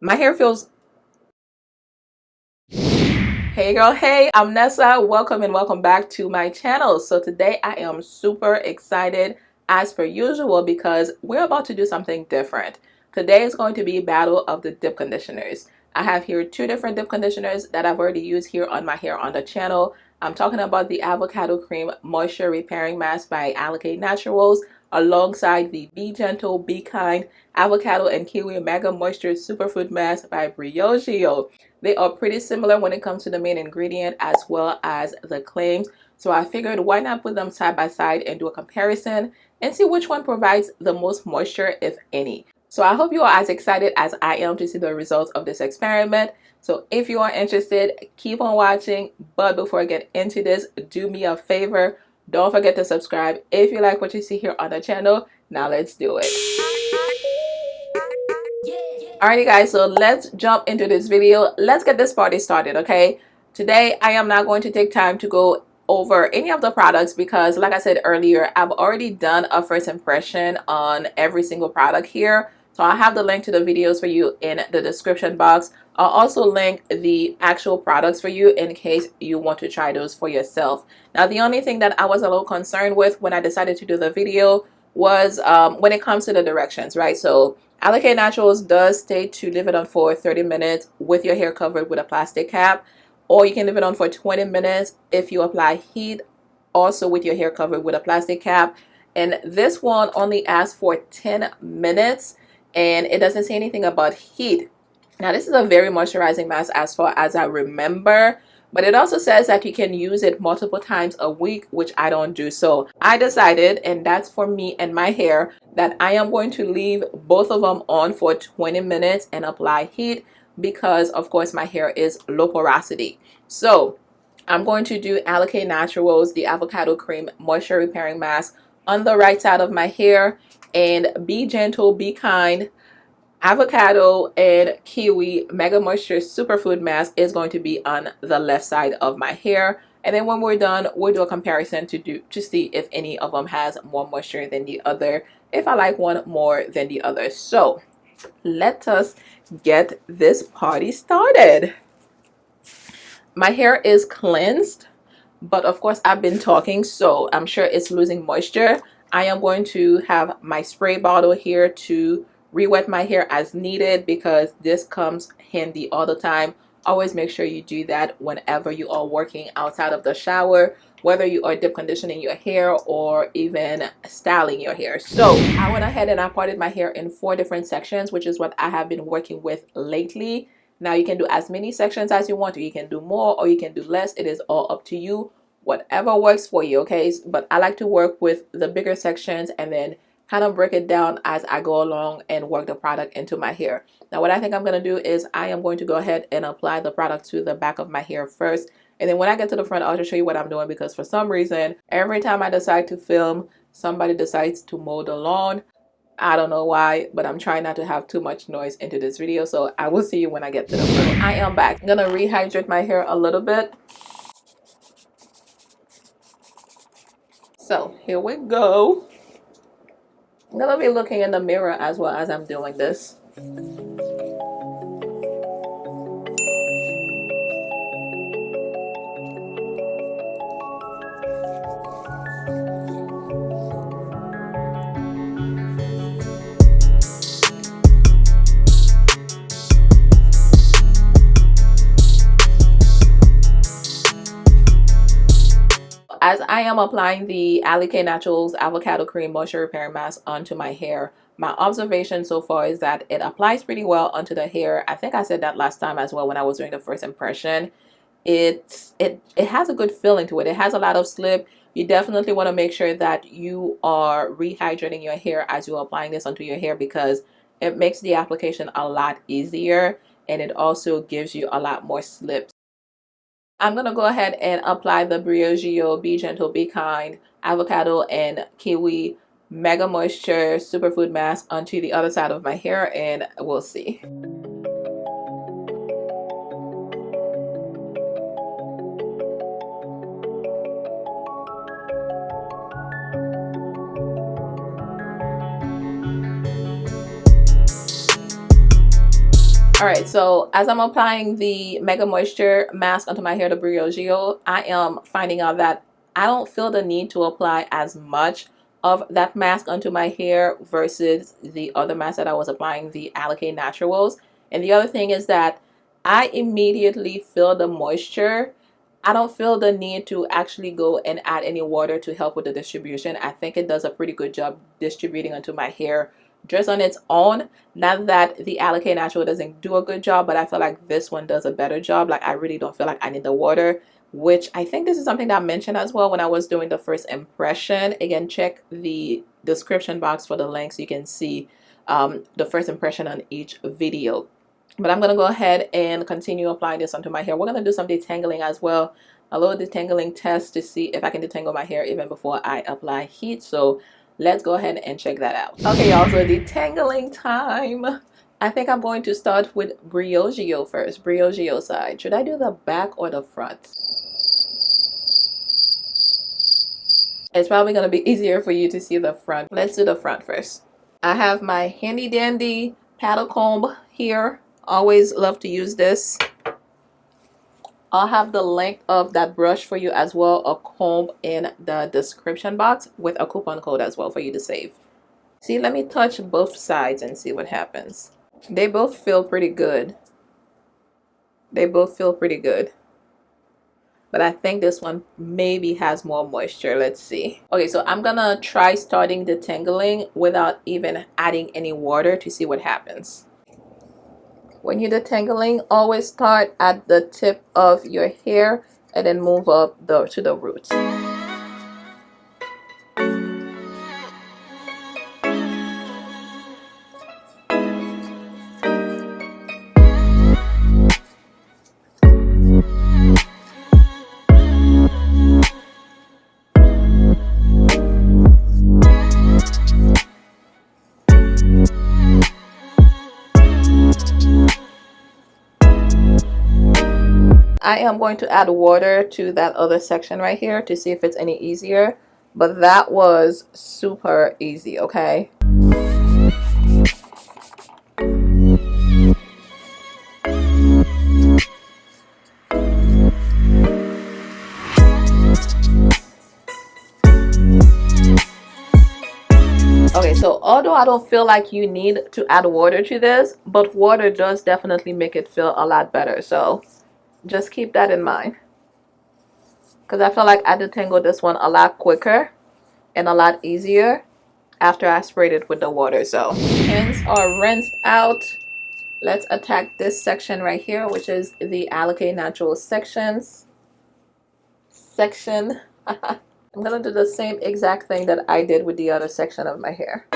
My hair feels... Hey girl, hey, I'm Nessa. Welcome and welcome back to my channel. So today I am super excited as per usual because we're about to do something different. Today is going to be battle of the dip conditioners. I have here two different dip conditioners that I've already used here on my hair on the channel. I'm talking about the Avocado Cream Moisture Repairing Mask by Alikay Naturals alongside the Be Gentle, Be Kind Avocado and Kiwi Mega Moisture Superfood Mask by Briogeo. They are pretty similar when it comes to the main ingredient as well as the claims. So I figured why not put them side by side and do a comparison and see which one provides the most moisture, if any. So I hope you are as excited as I am to see the results of this experiment. So if you are interested, keep on watching. But before I get into this, do me a favor. Don't forget to subscribe if you like what you see here on the channel. Now let's do it. Alrighty guys, so let's jump into this video. Let's get this party started, okay? Today I am not going to take time to go over any of the products because like I said earlier, I've already done a first impression on every single product here. So I'll have the link to the videos for you in the description box. I'll also link the actual products for you in case you want to try those for yourself. Now the only thing that I was a little concerned with when I decided to do the video was when it comes to the directions, right? So Alikay Naturals does state to leave it on for 30 minutes with your hair covered with a plastic cap, or you can leave it on for 20 minutes if you apply heat, also with your hair covered with a plastic cap. And this one only asks for 10 minutes, and it doesn't say anything about heat. Now, this is a very moisturizing mask as far as I remember, but it also says that you can use it multiple times a week, which I don't do. So I decided, and that's for me and my hair, that I am going to leave both of them on for 20 minutes and apply heat because, of course, my hair is low porosity. So I'm going to do Alikay Naturals, the Avocado Cream Moisture Repairing Mask on the right side of my hair, and Be Gentle, Be Kind Avocado and Kiwi Mega Moisture Superfood Mask is going to be on the left side of my hair. And then when we're done, we'll do a comparison to see if any of them has more moisture than the other, if I like one more than the other. So let us get this party started. My hair is cleansed, but of course I've been talking, so I'm sure it's losing moisture. I am going to have my spray bottle here to re-wet my hair as needed because this comes handy all the time. Always make sure you do that whenever you are working outside of the shower, whether you are dip conditioning your hair or even styling your hair. So I went ahead and I parted my hair in 4 different sections, which is what I have been working with lately. Now you can do as many sections as you want, or you can do more or you can do less. It is all up to you, whatever works for you, okay? But I like to work with the bigger sections and then kind of break it down as I go along and work the product into my hair. Now what I think I'm going to do is I am going to go ahead and apply the product to the back of my hair first, and then when I get to the front I'll just show you what I'm doing, because for some reason every time I decide to film, somebody decides to mow the lawn. I don't know why, but I'm trying not to have too much noise into this video, so I will see you when I get to the front. I am back. I'm gonna rehydrate my hair a little bit. So here we go. I'm gonna be looking in the mirror as well as I'm doing this. As I am applying the Alikay Naturals Avocado Cream Moisture Repair Mask onto my hair, my observation so far is that it applies pretty well onto the hair. I think I said that last time as well when I was doing the first impression. It has a good feeling to it. It has a lot of slip. You definitely want to make sure that you are rehydrating your hair as you're applying this onto your hair, because it makes the application a lot easier and it also gives you a lot more slip. I'm going to go ahead and apply the Briogeo Be Gentle, Be Kind Avocado and Kiwi Mega Moisture Superfood Mask onto the other side of my hair, and we'll see. Alright, so as I'm applying the Mega Moisture Mask onto my hair, the Briogeo, I am finding out that I don't feel the need to apply as much of that mask onto my hair versus the other mask that I was applying, the Alikay Naturals. And the other thing is that I immediately feel the moisture. I don't feel the need to actually go and add any water to help with the distribution. I think it does a pretty good job distributing onto my hair just on its own. Not that the Alikay Natural doesn't do a good job, but I feel like this one does a better job. Like I really don't feel like I need the water, which I think this is something that I mentioned as well when I was doing the first impression. Again, check the description box for the link so you can see the first impression on each video. But I'm going to go ahead and continue applying this onto my hair. We're going to do some detangling as well. A little detangling test to see if I can detangle my hair even before I apply heat. So let's go ahead and check that out. Okay, y'all, so detangling time. I think I'm going to start with Briogeo first. Briogeo side. Should I do the back or the front? It's probably going to be easier for you to see the front. Let's do the front first. I have my handy dandy paddle comb here. Always love to use this. I'll have the link of that brush for you as well, a comb in the description box with a coupon code as well for you to save. See, let me touch both sides and see what happens. They both feel pretty good. They both feel pretty good. But I think this one maybe has more moisture. Let's see. Okay, so I'm gonna try starting detangling without even adding any water to see what happens. When you're detangling, always start at the tip of your hair and then move up to the roots. I am going to add water to that other section right here to see if it's any easier, but that was super easy, okay? Okay, so although I don't feel like you need to add water to this, but water does definitely make it feel a lot better, so just keep that in mind, because I feel like I detangled this one a lot quicker and a lot easier after I sprayed it with the water. So hands are rinsed out. Let's attack this section right here, which is the Alikay Natural section. I'm gonna do the same exact thing that I did with the other section of my hair.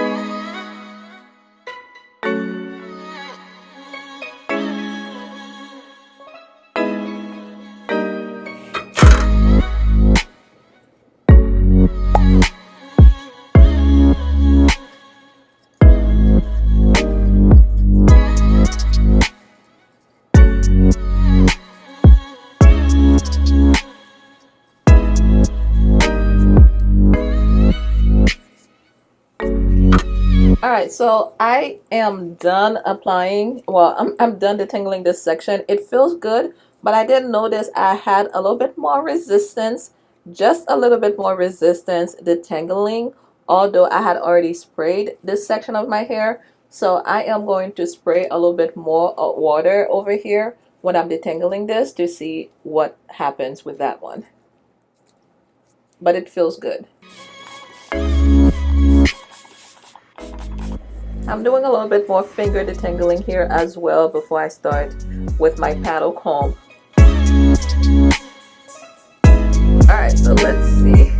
Alright, so I am done applying, well, I'm done detangling this section. It feels good, but I did notice I had a little bit more resistance, just a little bit more resistance detangling, although I had already sprayed this section of my hair. So I am going to spray a little bit more water over here when I'm detangling this to see what happens with that one. But it feels good. I'm doing a little bit more finger detangling here as well before I start with my paddle comb. Alright, so let's see.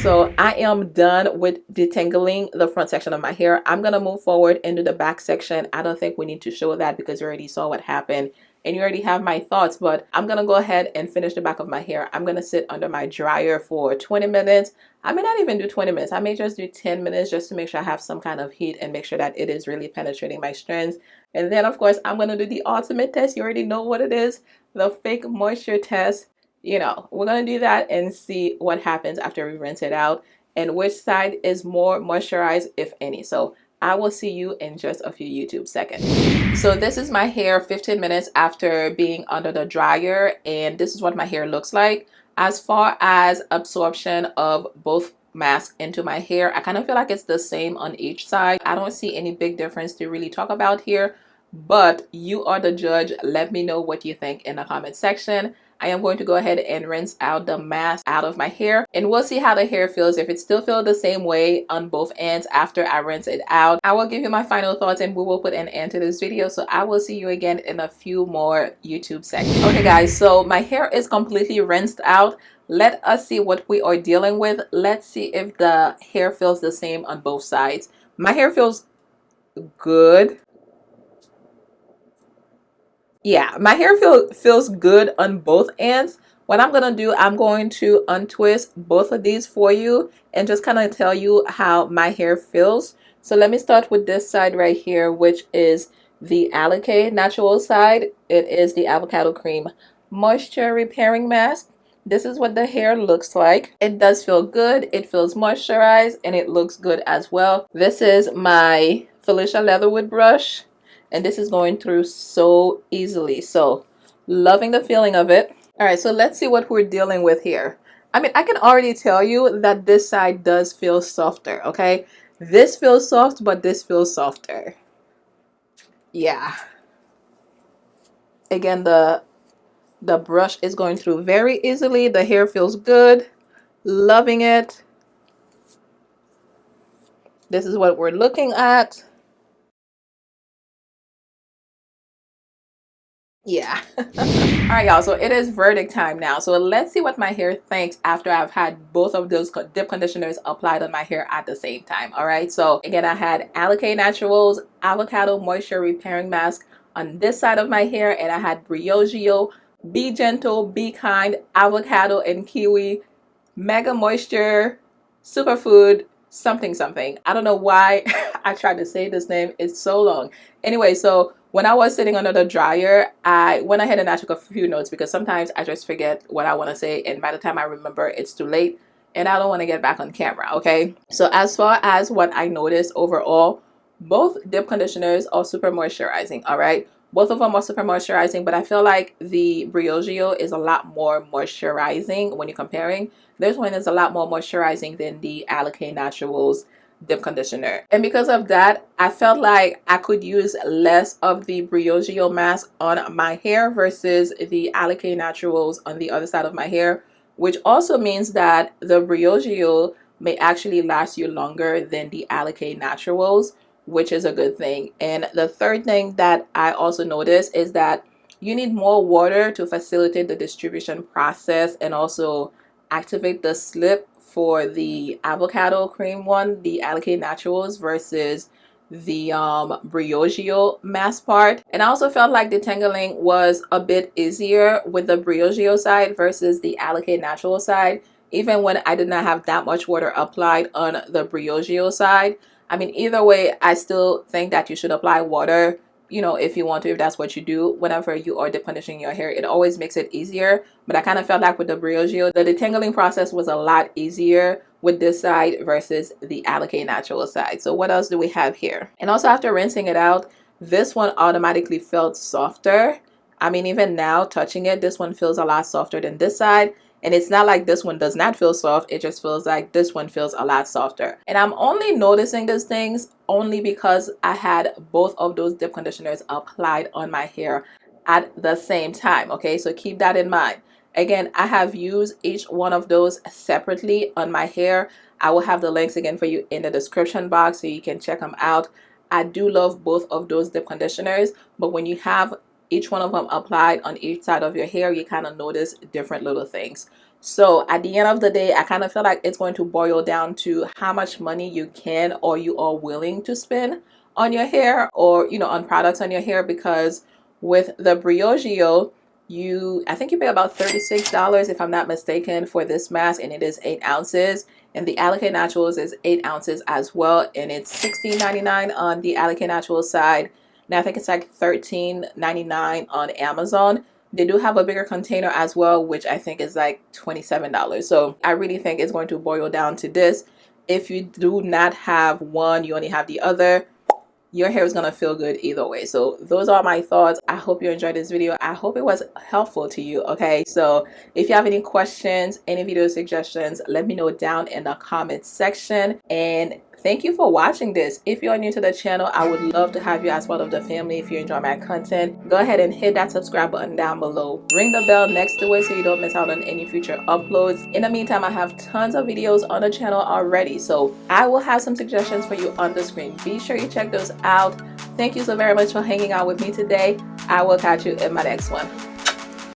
So I am done with detangling the front section of my hair. I'm going to move forward into the back section. I don't think we need to show that because you already saw what happened and you already have my thoughts, but I'm going to go ahead and finish the back of my hair. I'm going to sit under my dryer for 20 minutes. I may not even do 20 minutes. I may just do 10 minutes just to make sure I have some kind of heat and make sure that it is really penetrating my strands. And then, of course, I'm going to do the ultimate test. You already know what it is, the fake moisture test. You know, we're going to do that and see what happens after we rinse it out and which side is more moisturized, if any. So I will see you in just a few YouTube seconds. So this is my hair 15 minutes after being under the dryer, and this is what my hair looks like. As far as absorption of both masks into my hair, I kind of feel like it's the same on each side. I don't see any big difference to really talk about here, but you are the judge. Let me know what you think in the comment section. I am going to go ahead and rinse out the mask out of my hair, and we'll see how the hair feels. If it still feels the same way on both ends after I rinse it out, I will give you my final thoughts and we will put an end to this video. So I will see you again in a few more YouTube seconds. Okay guys, so my hair is completely rinsed out. Let us see what we are dealing with. Let's see if the hair feels the same on both sides. My hair feels good. Yeah, my hair feels good on both ends. What I'm gonna do, I'm going to untwist both of these for you and just kind of tell you how my hair feels. So let me start with this side right here, which is the Alikay natural side. It is the avocado cream moisture repairing mask. This is what the hair looks like. It does feel good, it feels moisturized, and it looks good as well. This is my Felicia Leatherwood brush, and this is going through so easily. So loving the feeling of it. All right, so let's see what we're dealing with here. I mean, I can already tell you that this side does feel softer, okay? This feels soft, but this feels softer. Yeah. Again, the brush is going through very easily. The hair feels good. Loving it. This is what we're looking at. Yeah. All right, y'all, so it is verdict time now. So let's see what my hair thinks after I've had both of those dip conditioners applied on my hair at the same time. All right, so again, I had Alikay Naturals Avocado Moisture Repairing Mask on this side of my hair, and I had Briogeo Be Gentle, Be Kind Avocado and Kiwi Mega Moisture Superfood something something. I don't know why I tried to say this name. It's so long. Anyway, so when I was sitting under the dryer, I went ahead and I took a few notes because sometimes I just forget what I want to say, and by the time I remember, it's too late and I don't want to get back on camera, okay? So as far as what I noticed overall, both dip conditioners are super moisturizing, all right? Both of them are super moisturizing, but I feel like the Briogeo is a lot more moisturizing when you're comparing. This one is a lot more moisturizing than the Alikay Naturals dip conditioner. And because of that, I felt like I could use less of the Briogeo mask on my hair versus the Alikay Naturals on the other side of my hair, which also means that the Briogeo may actually last you longer than the Alikay Naturals, which is a good thing. And the third thing that I also noticed is that you need more water to facilitate the distribution process and also activate the slip for the avocado cream one, the Alikay Naturals, versus the Briogeo mask part. And I also felt like detangling was a bit easier with the Briogeo side versus the Alikay Natural side, even when I did not have that much water applied on the Briogeo side. I mean, either way, I still think that you should apply water, you know, if you want to, if that's what you do whenever you are dip conditioning your hair. It always makes it easier, but I kind of felt like with the Briogeo, the detangling process was a lot easier with this side versus the Alikay Natural side. So what else do we have here? And also after rinsing it out, this one automatically felt softer. I mean, even now touching it, this one feels a lot softer than this side. And it's not like this one does not feel soft. It just feels like this one feels a lot softer. And I'm only noticing these things only because I had both of those dip conditioners applied on my hair at the same time. Okay, so keep that in mind. Again, I have used each one of those separately on my hair. I will have the links again for you in the description box so you can check them out. I do love both of those dip conditioners, but when you have each one of them applied on each side of your hair, you kind of notice different little things. So at the end of the day, I kind of feel like it's going to boil down to how much money you can or you are willing to spend on your hair, or, you know, on products on your hair, because with the Briogeo, I think you pay about $36 if I'm not mistaken for this mask, and it is 8 ounces. And the Alikay Naturals is 8 ounces as well, and it's $16.99 on the Alikay Naturals side. Now I think it's like $13.99 on Amazon. They do have a bigger container as well, which I think is like $27. So I really think it's going to boil down to this. If you do not have one, you only have the other, your hair is gonna feel good either way. So those are my thoughts. I hope you enjoyed this video. I hope it was helpful to you. Okay, so if you have any questions, any video suggestions, let me know down in the comments section. And thank you for watching this. If you're new to the channel, I would love to have you as part of the family. If you enjoy my content, go ahead and hit that subscribe button down below. Ring the bell next to it so you don't miss out on any future uploads. In the meantime, I have tons of videos on the channel already, so I will have some suggestions for you on the screen. Be sure you check those out. Thank you so very much for hanging out with me today. I will catch you in my next one.